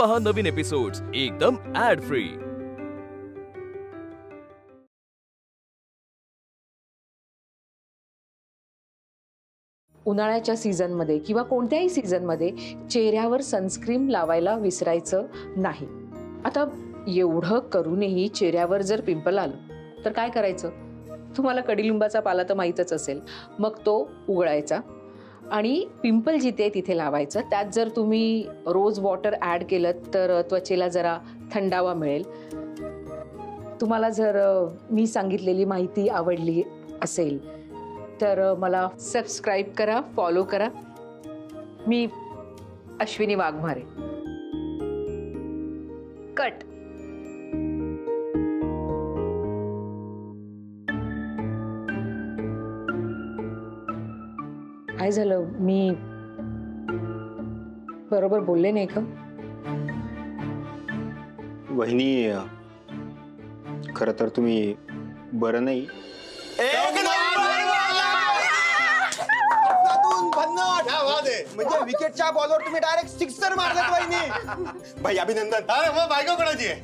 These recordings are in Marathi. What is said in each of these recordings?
पहा नवीन एपिसोड्स एकदम ऍड फ्री। उन्हाळ्याच्या सीझनमध्ये किंवा कोणत्याही सीझनमध्ये चेहऱ्यावर सनस्क्रीन लावायला विसरायचं नाही। आता एवढं करूनही चेहऱ्यावर जर पिंपल आलं तर काय करायचं? तुम्हाला कडीलिंबाचा पाला तर माहीतच असेल। मग तो उघळायचा आणि पिंपल जिथे तिथे लावायचं। त्यात जर तुम्ही रोज वॉटर ॲड केलं तर त्वचेला जरा थंडावा मिळेल। तुम्हाला जर मी सांगितलेली माहिती आवडली असेल तर मला सबस्क्राइब करा, फॉलो करा। मी अश्विनी वाघमारे। कट। काय झालं? मी बरोबर बोलले नाही का? वहिनी, खरं तर तुम्ही बरं नाही। म्हणजे विकेटच्या बॉलवर तुम्ही डायरेक्ट सिक्सर मारलात वहिनी। भाई अभिनंदन। अरे मग बायको कोणाची आहे?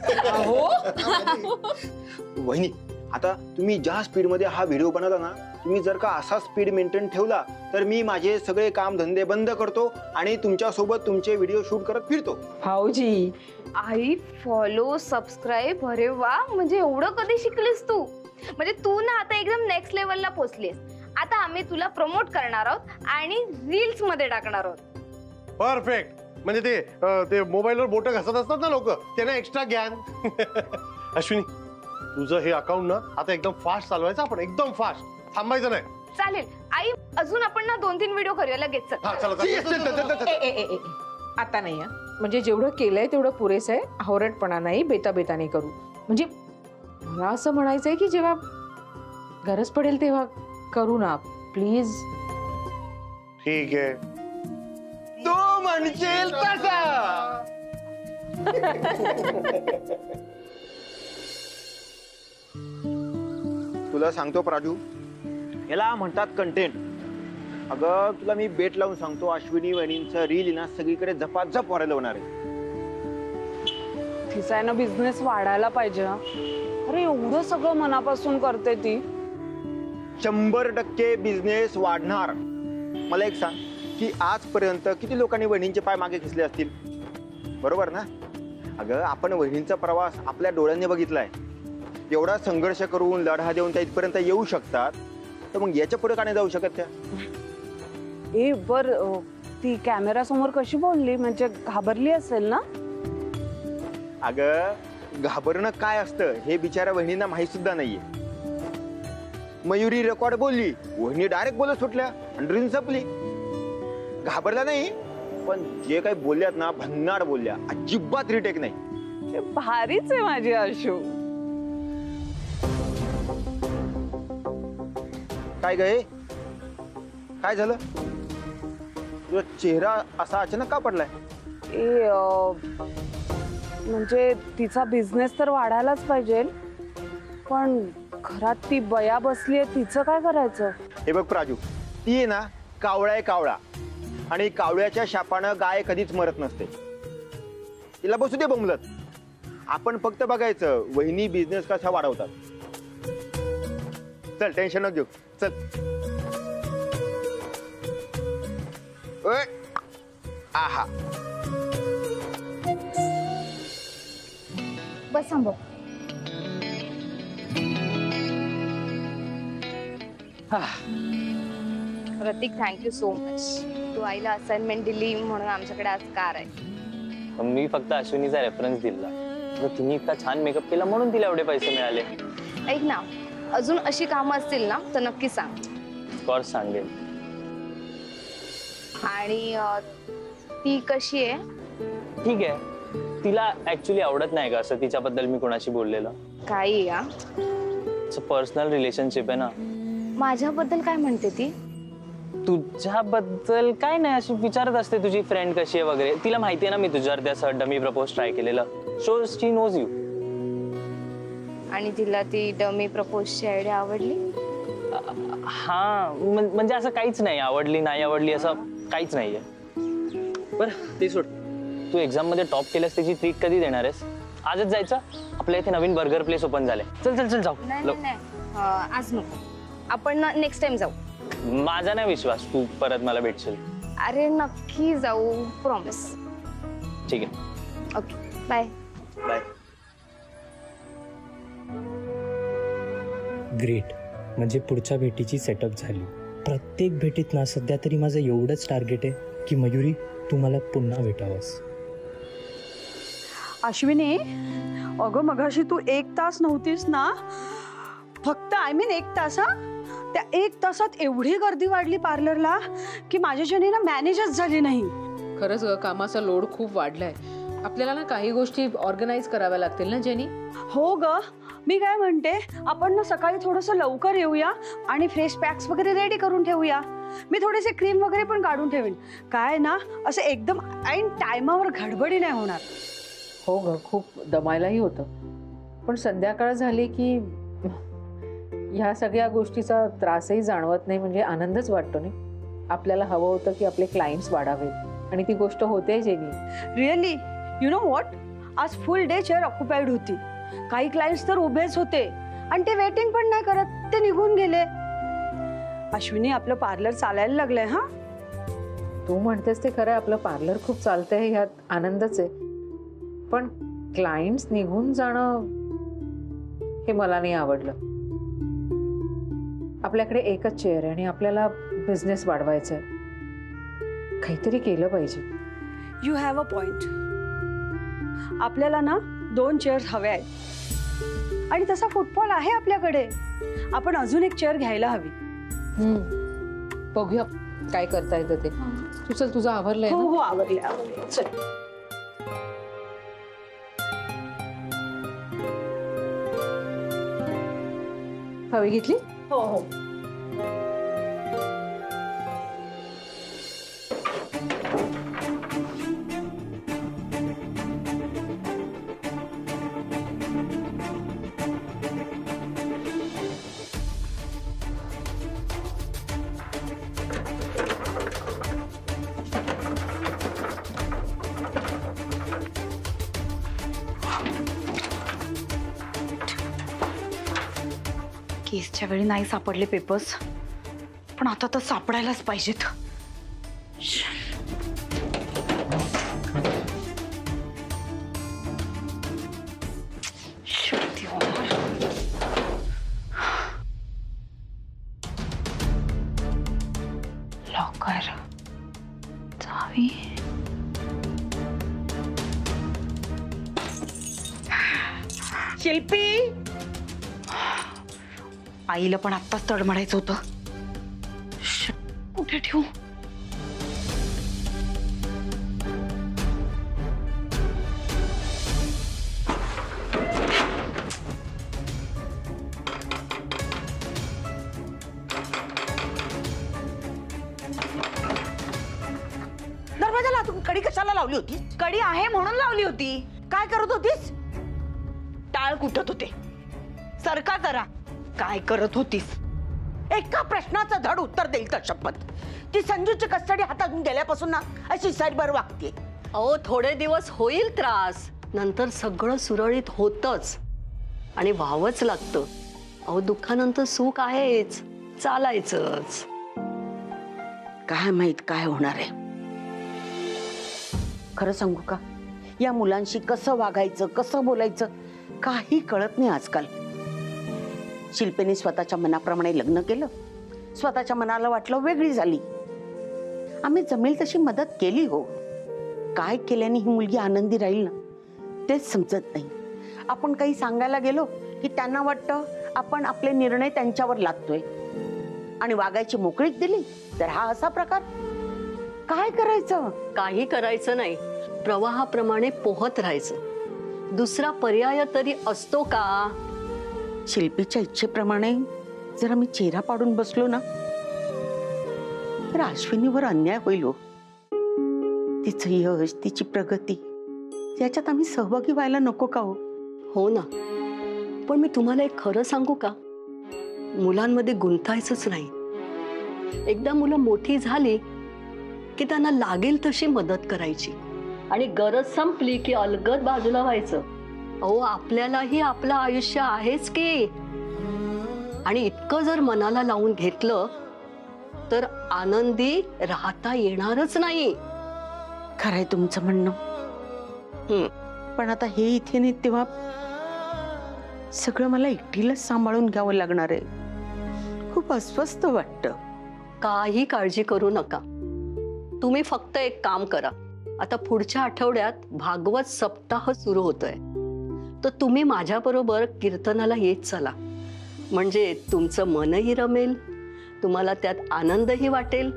वहिनी, आता तुम्ही ज्या स्पीड मध्ये हा व्हिडिओ बनवला ना, तुम्ही जर का असा स्पीड मेंटेन ठेवला तर मी माझे सगळे काम धंदे बंद करतो आणि तुमच्या सोबत तुमचे व्हिडिओ शूट करत फिरतो। भाऊजी, आई फॉलो सबस्क्राइब, अरे वा, म्हणजे एवढं कधी शिकलीस तू? म्हणजे तू ना आता एकदम नेक्स्ट लेवलला पोहोचलीस। आता आम्ही तुला प्रमोट करणार आहोत आणि रील्स मध्ये टाकणार आहोत। परफेक्ट। म्हणजे ते मोबाईलवर बोट घसत असतात ना लोक, त्यांना एक्स्ट्रा ज्ञान। अश्विनी, तुझं हे अकाउंट ना आता एकदम फास्ट चालवायचं, आपण एकदम फास्ट, थांबायचं नाही। चालेल आई, अजून आपण ना 2-3 व्हिडिओ करूया लगेच। आता नाही। म्हणजे जेवढं केलंय तेवढं पुरेसं आहे। आवरटपणा नाही, बेता नाही करू। म्हणजे मला असं म्हणायचंय की जेव्हा गरज पडेल तेव्हा करू ना, प्लीज। ठीक आहे, तू म्हणशील तसा। तुला सांगतो प्राजू, याला म्हणतात कंटेंट। अगं तुला मी बेट लावून सांगतो, अश्विनी वहिनींचं रील ना सगळीकडे झपाझप व्हायला होणार आहे। तिचा आहे ना बिझनेस वाढायला पाहिजे। अरे एवढं सगळं मनापासून करते ती। 100% बिझनेस वाढणार। मला एक सांग की आजपर्यंत किती लोकांनी वहिनींचे पाय मागे खेचले असतील, बरोबर ना? अगं आपण वहिनींचा प्रवास आपल्या डोळ्यांनी बघितलाय। एवढा संघर्ष करून लढा देऊन त्या इथपर्यंत येऊ शकतात, तर मग याच्या पुढे का नाही जाऊ शकत त्या? ए बर, ती कॅमेरा समोर कशी बोलली? म्हणजे घाबरली असेल ना? अगं घाबरणं काय असतं हे बिचारा वहिनींना माहित सुद्धा नाहीये। मयुरी रेकॉर्ड बोलली, वहिनी डायरेक्ट बोलत सुटल्या आणि रील संपली। घाबरल्या नाही, पण जे काही बोलल्यात ना भन्नाड बोलल्या, अजिबात रिटेक नाही। भारीच आहे माझी आशू। काय गए, काय झालं? तुझा चेहरा असा अचानक का पडलाय? म्हणजे तिचा बिझनेस तर वाढायलाच पाहिजे, पण घरात ती बया बसलीये, तिचं काय करायचं? हे बघ प्राजू, ती आहे ना कावळा आहे, कावळा। आणि कावळ्याच्या शापानं गाय कधीच मरत नसते। तिला बसू दे बोंबलत। आपण फक्त बघायचं वहिनी बिझनेस कसा वाढवतात। चल टेन्शन नको घेऊ, चल। ओय, आहा, बस सांभाळ। प्रतीक, थँक्यू सो मच। तू आईला असाइनमेंट दिली म्हणून आमच्याकडे आज कार आहे। मी फक्त अश्विनीचा रेफरन्स दिला, तिने इतका छान मेकअप केला म्हणून तिला एवढे पैसे मिळाले। ऐक ना, अजून अशी कामं असतील ना तर नक्की सांग। कोर्स सांगेल। आणि ती कशी आहे? ठीक आहे, तिला ऍक्च्युली आवडत नाही का असं तिच्याबद्दल मी कोणाशी बोललेलं? काही या पर्सनल रिलेशनशिप आहे ना। माझ्याबद्दल काय म्हणते ती? तुझ्याबद्दल काय नाही, अशी विचारत असते तुझी फ्रेंड कशी आहे वगैरे। तिला माहिती आहे ना मी तुझ्यावर त्या डमी प्रपोज ट्राय केलेलं, सो शी नोज यू। आणि तिला ती डमी प्रपोजची आयडिया आवडली? हा, म्हणजे असं काहीच नाही, आवडली नाही आवडली असं काहीच नाहीये। बरं ते सोड, तू एक्झाम मध्ये टॉप केल्यास त्याची ट्रीट कधी देणार आहेस? आजच जायचं? आपल्या इथे नवीन बर्गर प्लेस ओपन झाले. चल चल चल जाऊ. नाही आज नको, आपण नेक्स्ट टाइम जाऊ. माझा नाही विश्वास तू परत मला भेटशील. अरे नक्की जाऊ, प्रॉमिस. ठीक आहे. Okay bye. बाय. ग्रेट. म्हणजे पुढच्या भेटीची सेटअप झाली. प्रत्येक भेटीत ना सध्या तरी माझं एवढंच टार्गेट आहे की मयुरी तू मला पुन्हा भेटावंस. अश्विनी, अगं मगाशी तू 1 तास नव्हतीस ना, फक्त I mean 1 तास. हा, त्या 1 तासात एवढी गर्दी वाढली पार्लरला की माझ्याच्याने ना मॅनेजच झाली नाही. खरंच ग, कामाचा लोड खूप वाढलाय. आपल्याला ना काही गोष्टी ऑर्गनाईज कराव्या लागतील ना जेनी. हो ग, मी काय म्हणते, आपण ना सकाळी थोडंसं लवकर येऊया आणि फ्रेश पॅक्स वगैरे रेडी करून ठेवूया. मी थोडेसे क्रीम वगैरे पण काढून ठेवीन. काय ना असं एकदम ऐन टायमावर गडबडी नाही होणार. हो ग, खूप दमायलाही होतं, पण संध्याकाळ झाली की ह्या सगळ्या गोष्टीचा त्रासही जाणवत नाही, म्हणजे आनंदच वाटतो नाही. आपल्याला हवं होतं की आपले क्लायंट्स वाढावेत आणि ती गोष्ट होते jenny. Really, you know what, आज फुल डे चेअर ऑक्युपाईड होती. काही क्लायंट्स तर उभेच होते आणि ते वेटिंग पण नाही करत, ते निघून गेले. अश्विनी, आपलं पार्लर चालायला लागलंय. हा, तू म्हणतेस ते खरं, आपलं पार्लर खूप चालतंय, ह्यात आनंदच आहे. पण क्लायंट्स निघून जाणं हे मला नाही आवडलं. आपल्याकडे एकच चेअर आहे आणि आपल्याला बिझनेस वाढवायचा आहे. काहीतरी केलं पाहिजे. You have a point. आपल्याला ना 2 चेअर्स हव्या आहेत आणि तसा फुटफॉल आहे आपल्याकडे. आपण अजून एक चेअर घ्यायला हवी. बघूया काय करता येतं ते. तू चल, तुझं आवरलंय हो ना? हो, आवडलं. चल. हवी घेतली? हो हो. केसच्या वेळी नाही सापडले पेपर्स, पण आता तर सापडायलाच पाहिजेत. लॉकर, चावी. शिल्पी, आईला पण आत्ताच तडमडायचं होतं. कुठे ठेवू? दरवाजाला तू कडी कशाला लावली होती? कडी आहे म्हणून लावली होती. काय करत होतीस? टाळ कुटत होते. सरका जरा. काय करत होतीस? एका प्रश्नाचं धड उत्तर देईल तर शपथ. ती संजूची कस्टडी हातातून गेल्यापासून ना अशी साईडवर वागते. अहो, थोडे दिवस होईल त्रास, नंतर सगळं सुरळीत होतच आणि व्हावंच लागतं. अहो, दुःखानंतर सुख आहेच, चालायचंच. काय माहित काय होणार आहे. खरं सांगू का, या मुलांशी कसं वागायचं, कसं बोलायचं काही कळत नाही आजकाल. शिल्पेने स्वतःच्या मनाप्रमाणे लग्न केलं. स्वतःच्या मनाला वाटलं वेगळी झाली. आम्ही जमेल तशी मदत केली हो. काय केल्याने ही मुलगी आनंदी राहील ना तेच समजत नाही. आपण काही सांगायला गेलो की त्यांना वाटतं आपण आपले निर्णय त्यांच्यावर लादतोय आणि वागायची मोकळीक दिली तर हा असा प्रकार. काय करायचं? काही करायचं नाही, प्रवाहाप्रमाणे पोहत राहायचं. दुसरा पर्याय तरी असतो का? शिल्पीच्या इच्छेप्रमाणे जर आम्ही चेहरा पाडून बसलो ना तर अश्विनीवर अन्याय होईल हो. तिचं यश, तिची प्रगती याच्यात आम्ही सहभागी व्हायला नको का हो? हो ना, पण मी तुम्हाला एक खरं सांगू का, मुलांमध्ये गुंतायचंच नाही. एकदा मुलं मोठी झाली की त्यांना लागेल तशी मदत करायची. आणि गरज संपली की अलगद बाजूला व्हायचं. अहो आपल्यालाही आपलं आयुष्य आहेच की. आणि इतकं जर मनाला लावून घेतलं तर आनंदी राहता येणारच नाही. खरंय तुमचं म्हणणं. पण आता हे इथे नाही तेव्हा सगळं मला एकटीलाच सांभाळून घ्यावं लागणार आहे. खूप अस्वस्थ वाटतं. काही काळजी करू नका. तुम्ही फक्त एक काम करा. आता पुढच्या आठवड्यात भागवत सप्ताह सुरू होतोय, तर तुम्ही माझ्याबरोबर कीर्तनाला येत चला. म्हणजे तुमचं मनही रमेल, तुम्हाला त्यात आनंदही वाटेल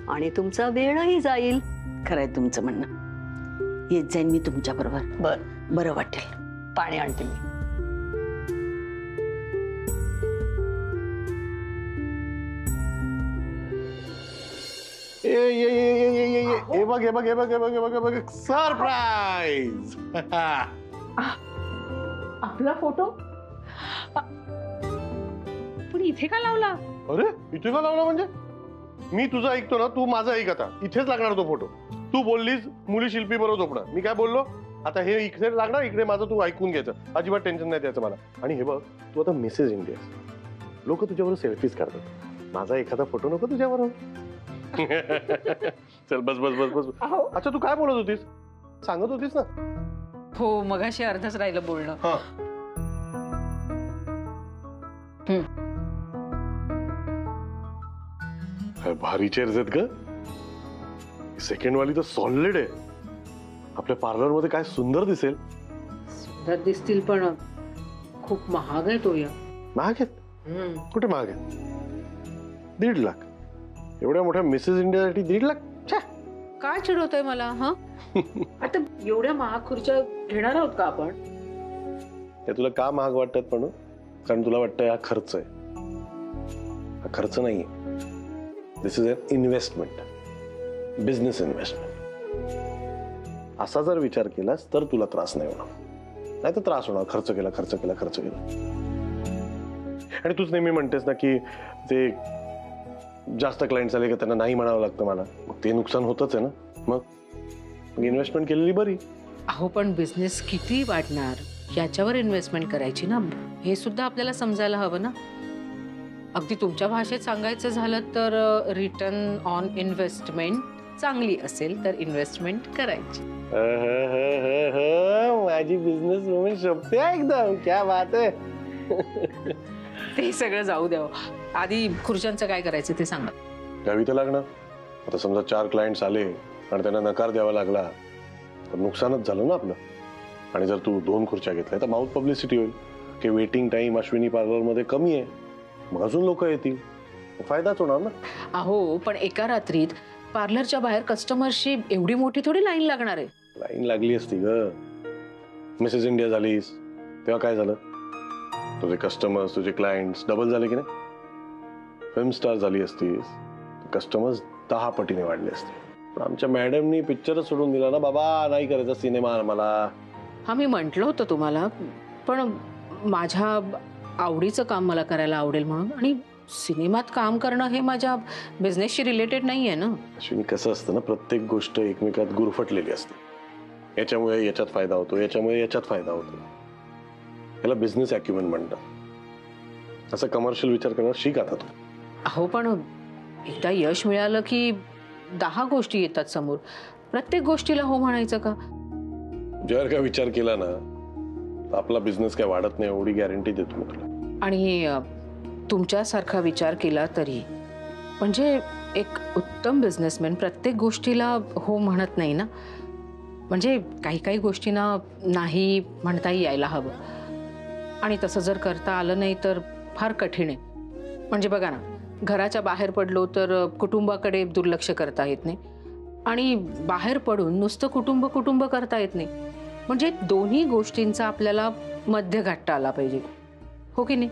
आणि तुमचा वेळही जाईल. खरंय तुमचं म्हणणं. येत जाईन मी तुमच्या बरोबर. बरं वाटेल. पाणी आणते मी. हे बघ हे बघ हे बघ हे बघ हे बघ हे बघ सरप्राईज. आपला फोटो पण इथे का लावला? अरे इथे का लावला म्हणजे? मी तुझं ऐकतो ना, तू माझं ऐक. आता इथेच लागणार तो फोटो. तू बोललीस मुली शिल्पी बरोबर झोपणार. मी काय बोललो? आता हे इकडे लागणार, इकडे माझं तू ऐकून घ्यायचं. अजिबात टेन्शन नाही द्यायचं मला. आणि हे बघ, तू आता मिसेस इंडिया, लोक तुझ्याबरोबर सेल्फीज काढतात. माझा एखादा फोटो नको तुझ्याबरोबर? चल बस बस बस बस. अच्छा तू काय बोलत होतीस? सांगत होतीस ना? हो मगाशी अर्धच राहिलं बोलणं. भारी चेअर्स आहेत ग. सेकंड वाली तर सॉलिड आहे. आपल्या पार्लर मध्ये काय सुंदर दिसेल. सुंदर दिसतील पण खूप महाग आहे तो. या महाग आहेत? कुठे महाग आहेत? 1.5 लाख. एवढ्या मोठ्या मिसेस इंडियासाठी 1.5 लाख? काय चिडवतोय मला? आता एवढ्या महाग खुर्च्या घेणार आहोत का आपण? हे तुला का महाग वाटतात? पण कारण तुला वाटतं हा खर्च आहे. हा खर्च नाहीये. This is an investment, business investment. असा जर विचार केलास तर तुला त्रास नाही होणार. नाही तर त्रास होणार. खर्च केला खर्च केला खर्च केला. आणि तूच नेहमी म्हणतेस ना की ते जास्त क्लायंट्स आले की त्यांना नाही म्हणावं लागतं मला. मग ते नुकसान होतच आहे ना. मग इन्व्हेस्टमेंट केलेली बरी. अहो पण बिझनेस किती वाढणार याच्यावर इन्व्हेस्टमेंट करायची ना. हे सुद्धा आपल्याला समजायला हवं ना. अगदी तुमच्या भाषेत सांगायचं झालं तर रिटर्न ऑन इन्व्हेस्टमेंट चांगली असेल तर इन्व्हेस्टमेंट करायची. माझी बिझनेस वुमन शोभते एकदम. क्या बात आहे. ते सगळं जाऊ द्यावं. आधी खुर्च्यांचं काय करायचं ते सांगा. द्यावी तर लागणार. आता समजा 4 क्लायंट्स आले आणि त्यांना नकार द्यावा लागला तर नुकसानच झालं ना आपलं. आणि जर तू 2 खुर्च्या घेतल्या तर माउथ पब्लिसिटी होईल की वेटिंग टाइम अश्विनी पार्लर मध्ये कमी आहे. मग अजून लोक येतील. फायदाच होणार ना. अहो पण एका रात्रीत पार्लरच्या बाहेर कस्टमरशी एवढी मोठी थोडी लाईन लागणार आहे. लाईन लागली असती ग. मिसेस इंडिया झालीस तेव्हा काय झालं? तुझे कस्टमर्स तुझे क्लायंट्स डबल झाले की नाही? फिल्म स्टार झाली असतीस कस्टमर्स 10 पटीने वाढले असते. पण आमच्या मॅडमनी पिक्चरच सोडून दिला ना बाबा. नाही करायचा सिनेमा मला. हा मी म्हटलं होतं तुम्हाला. पण माझ्या आवडीचं काम मला करायला आवडेल म्हणून. आणि सिनेमात काम करणं हे माझ्या बिझनेसशी रिलेटेड नाही आहे ना. अश्विनी कसं असतं ना, प्रत्येक गोष्ट एकमेकात गुरफटलेली असते. याच्यामुळे याच्यात फायदा होतो, याच्यामुळे याच्यात फायदा होतो. याला बिझनेस ॲक्युमेंट म्हणतात. असं कमर्शियल विचार करणं शिक आता तू. अहो पण एकदा यश मिळालं की 10 गोष्टी येतात समोर. प्रत्येक गोष्टीला हो म्हणायचं का? जर का विचार केला ना आपला बिझनेस काय वाढत नाही एवढी गॅरंटी देतो मी तुला. आणि तुमच्यासारखा विचार केला तरी म्हणजे एक उत्तम बिझनेसमॅन प्रत्येक गोष्टीला हो म्हणत नाही ना. म्हणजे काही काही गोष्टींना नाही म्हणताही यायला हवं. आणि तसं जर करता आलं नाही तर फार कठीण आहे. म्हणजे बघा ना, घराच्या बाहेर पडलो तर कुटुंबाकडे दुर्लक्ष करता येत नाही. आणि बाहेर पडून नुसतं कुटुंब कुटुंब करता येत नाही. म्हणजे दोन्ही गोष्टींचा आपल्याला मध्य गाठता आला पाहिजे. हो की नाही?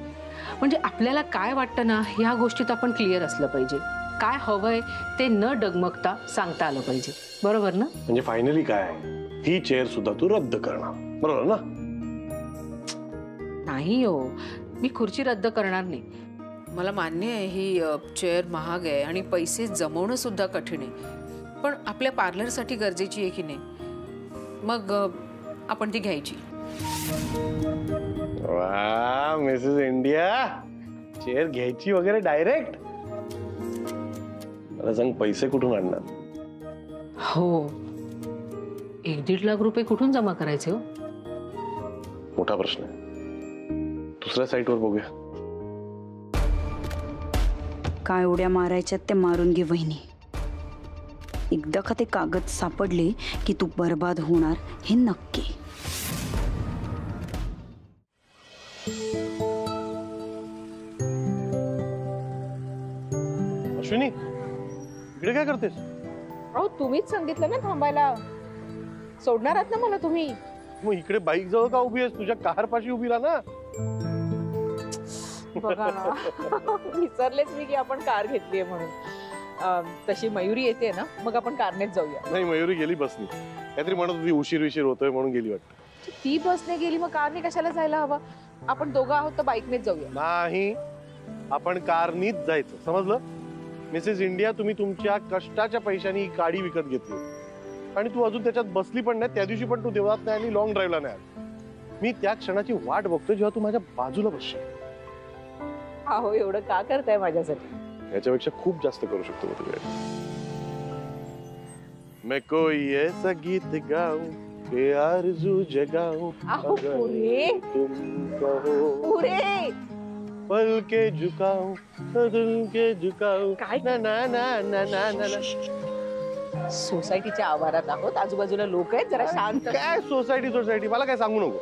म्हणजे आपल्याला काय वाटतं ना ह्या गोष्टीत आपण क्लिअर असलं पाहिजे. काय हवंय ते न डगमगता सांगता आलं पाहिजे. बरोबर ना? म्हणजे फायनली काय, ही चेअर सुद्धा तू रद्द करणार, बरोबर ना? नाही हो, मी खुर्ची रद्द करणार नाही. मला मान्य आहे ही चेअर महाग आहे आणि पैसे जमवणं सुद्धा कठीण आहे. पण आपल्या पार्लरसाठी गरजेची आहे की नाही. मग आपण ती घ्यायची. वा मिसेस इंडिया, चेअर घ्यायची वगैरे डायरेक्ट. मला सांग पैसे कुठून आणणार? हो, 1-1.5 लाख रुपये कुठून जमा करायचे हो? मोठा प्रश्न आहे. दुसऱ्या साईटवर बघूया. काय उड्या मारायच्यात ते मारून घे वहिनी. एकदा का ते कागद सापडले की तू बर्बाद होणार हे नक्की. अश्विनी, इकडे काय करतेस? अहो, तुम्हीच सांगितलं ना थांबायला. सोडणार आहात ना मला तुम्ही? मग इकडे बाईक जवळ का उभी आहेस? तुझ्या कार पाशी उभी राहा ना. बघा ना, विसरलेच मी की आपण कार घेतलीये म्हणून. तशी मयुरी येते ना, मग आपण कारनेच जाऊया. नाही, मयुरी गेली बसनी. काहीतरी म्हणत होती उशीर होतोय म्हणून गेली वाटतं. ती बसने गेली, मग कारने कशाला जायला हवा? आपण दोघं आहोत तर बाईकनेच जाऊया. नाही, आपण कारनीच जायचं, समजलं? मिसेस इंडिया, तुम्ही तुमच्या कष्टाच्या पैशाने ही गाडी विकत घेतली आणि तू अजून त्याच्यात बसली पण नाही. त्या दिवशी पण तू देवळात नाही आणि लॉंग ड्राईव्हला नाही. मी त्या क्षणाची वाट बघतोय जेव्हा तू माझ्या बाजूला बसशील. अहो, एवढं का करताय माझ्यासाठी? याच्यापेक्षा खूप जास्त करू शकतो मी तुझ्या. मैं कोई ऐसा गीत गाऊं के आरज़ू जगाऊं, अहो, पुरे तुम कहो पुरे पल के झुकाऊं, दिल के झुकाऊं. काय? ना ना ना ना ना ना ना. सोसायटीच्या आवारात आहोत, आजूबाजूला लोक आहेत, जरा शांत. काय सोसायटी मला काय सांगू नको.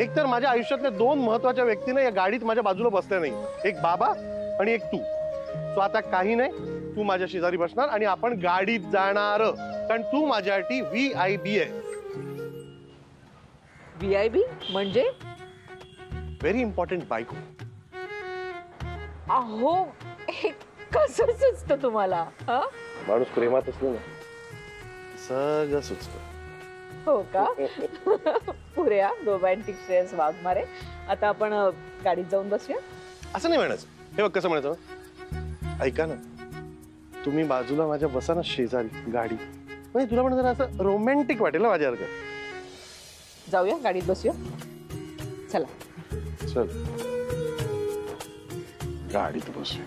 एक तर माझ्या आयुष्यातल्या 2 महत्वाच्या व्यक्तीने या गाडीत माझ्या बाजूला बसल्या नाही. एक बाबा आणि एक तू. सो आता काही नाही, तू माझ्या शेजारी बसणार आणि आपण गाडीत जाणार, कारण तू माझ्यासाठी VIP आहे. VIP म्हणजे? व्हेरी इम्पॉर्टंट बायको. अहो, हे कसं सुचतं तुम्हाला? माणूस प्रेमात असलो ना, सगळं सुचतं. हो का? पुऱ्या रोमॅन्टिक श्रेयस वाघमारे. आता आपण गाडीत जाऊन बसूया. असं नाही म्हणायचं. हे बघ कसं म्हणायचं, ऐका ना, तुम्ही बाजूला माझ्या बसा ना शेजारी गाडी, म्हणजे तुला पण जरा असं रोमॅन्टिक वाटेल ना माझ्यासारखं. जाऊया, गाडीत बसूया. चला. चल गाडीत बसूया.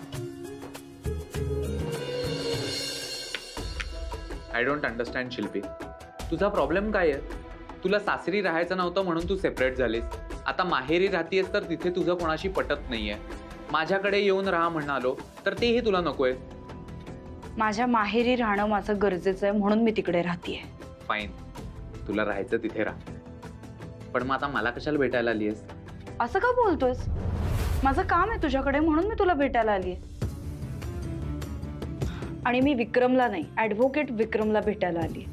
आय डोंट अंडरस्टँड शिल्पी, तुझा प्रॉब्लेम काय आहे? तुला सासरी राहायचं नव्हतं म्हणून तू सेपरेट झालीस. आता माहेरी राहतीयस तर तिथे तुझं कोणाशी पटत नाहीये. माझ्याकडे येऊन राहा म्हणालो तर तेही तुला नकोय. माझ्या माहेरी राहणं माझं गरजेचं आहे म्हणून मी तिकडे राहतीये. फाईन, तुला राहायचं तिथे राहा. पण मग आता मला कशाला भेटायला आलीयस? असं का बोलतोयस? माझं काम आहे तुझ्याकडे म्हणून मी तुला भेटायला आलीये. आणि मी विक्रमला नाही, ॲडव्होकेट विक्रमला भेटायला आली.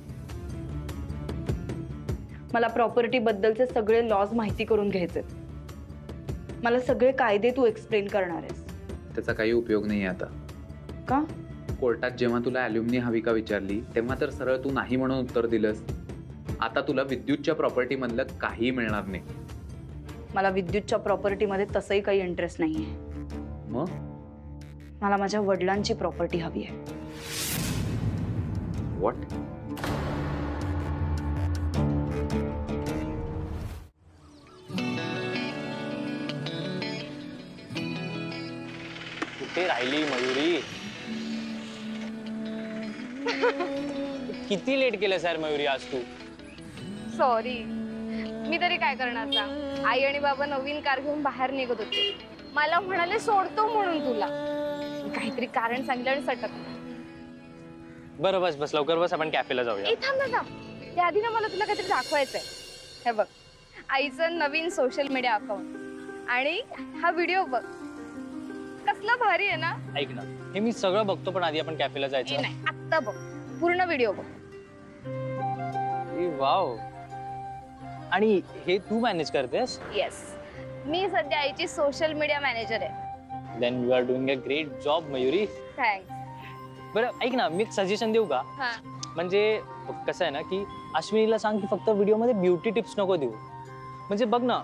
मला प्रॉपर्टी बद्दलचे सगळे लॉज माहिती करून घ्यायचे. मला सगळे कायदे तू एक्सप्लेन करणार आहेस. त्याचा काही उपयोग नाही आता. का? कोर्टात जेव्हा तुला ॲल्युमिनी हवी का विचारली तेव्हा तर सरळ तू नाही म्हणून उत्तर दिलंस. आता तुला विद्युतच्या प्रॉपर्टी मधलं काही मिळणार नाही. मला विद्युतच्या प्रॉपर्टीमध्ये तसंही काही इंटरेस्ट नाहीये. मग मला माझ्या वडिलांची प्रॉपर्टी हवी आहे. व्हॉट? कुठे राहिली मयुरी? किती लेट केलं सर मयुरी आज तू? सॉरी, मी तरी काय करणार सांग. आई आणि बाबा नवीन कार घेऊन बाहेर निघत होते. मला म्हणाले सोडतो म्हणून तुला. काहीतरी कारण सांगितलं आणि सटकलं. बरं बस बस, लवकर बस, आपण कॅफेला जाऊया. थांब ना थांब, त्याआधी ना मला तुला काहीतरी दाखवायचंय. हे बघ, आईचं नवीन सोशल मीडिया अकाउंट आणि हा व्हिडिओ बघ, कसला भारी आहे ना. ऐक ना, हे मी सगळं बघतो पण आधी आपण कॅफेला जायचं. नाही, आत्ता बघ, पूर्ण व्हिडिओ बघ. वाव. आणि हे तू मॅनेज करतेस? येस, मी सध्या आईची सोशल मीडिया मॅनेजर आहे. Then you are doing a great job Mayuri. Thanks. बरं ऐक ना, मी एक सजेशन देऊ का? म्हणजे कसं आहे ना की अश्विनीला सांग की फक्त व्हिडिओमध्ये ब्युटी टिप्स नको देऊ. म्हणजे बघ ना,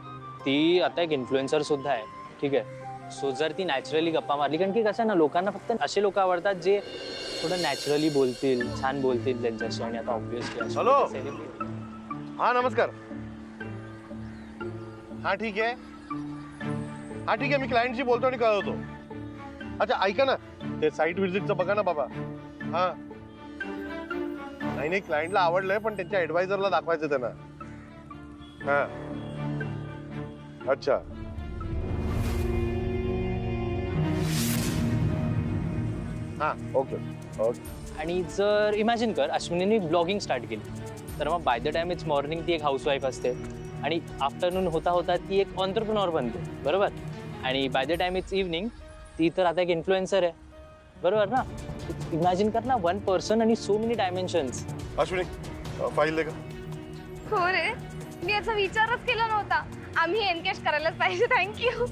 ती आता एक इन्फ्लुएन्सर सुद्धा आहे, ठीक आहे. सो जर ती नॅचरली गप्पा मारली, कारण की कसं आहे ना, लोकांना फक्त असे लोक आवडतात जे थोडं नॅचरली बोलतील, छान बोलतील त्यांच्याशी. आणि आता ऑब्व्हियसली हॅलो हा नमस्कार. हा ठीक आहे, हा ठीक आहे, मी क्लायंटशी बोलतो आणि कळवतो. अच्छा ऐका ना, ते साईट व्हिजिटचं बघा ना बाबा. हा नाही क्लायंटला आवडलंय पण त्यांच्या ऍडवायझरला दाखवायचं त्यांना. हा अच्छा. हा ओके ओके. आणि जर इमॅजिन कर अश्विनीने ब्लॉगिंग स्टार्ट केली तर मग by the time it's morning ती एक हाऊसवाईफ असते आणि आफ्टरनून होता होता ती एक ऑन्टरप्रिनॉर बनते, बरोबर. आणि by the time it's evening ती तर आता एक इन्फ्लुएन्सर आहे, बरोबर ना. इमॅजिन कर ना, वन पर्सन आणि so many dimensions. Ashwini file दे का. हो रे, मी याचा विचारच केला नव्हता. आम्ही एनकॅश करायलाच पाहिजे. थँक्यू.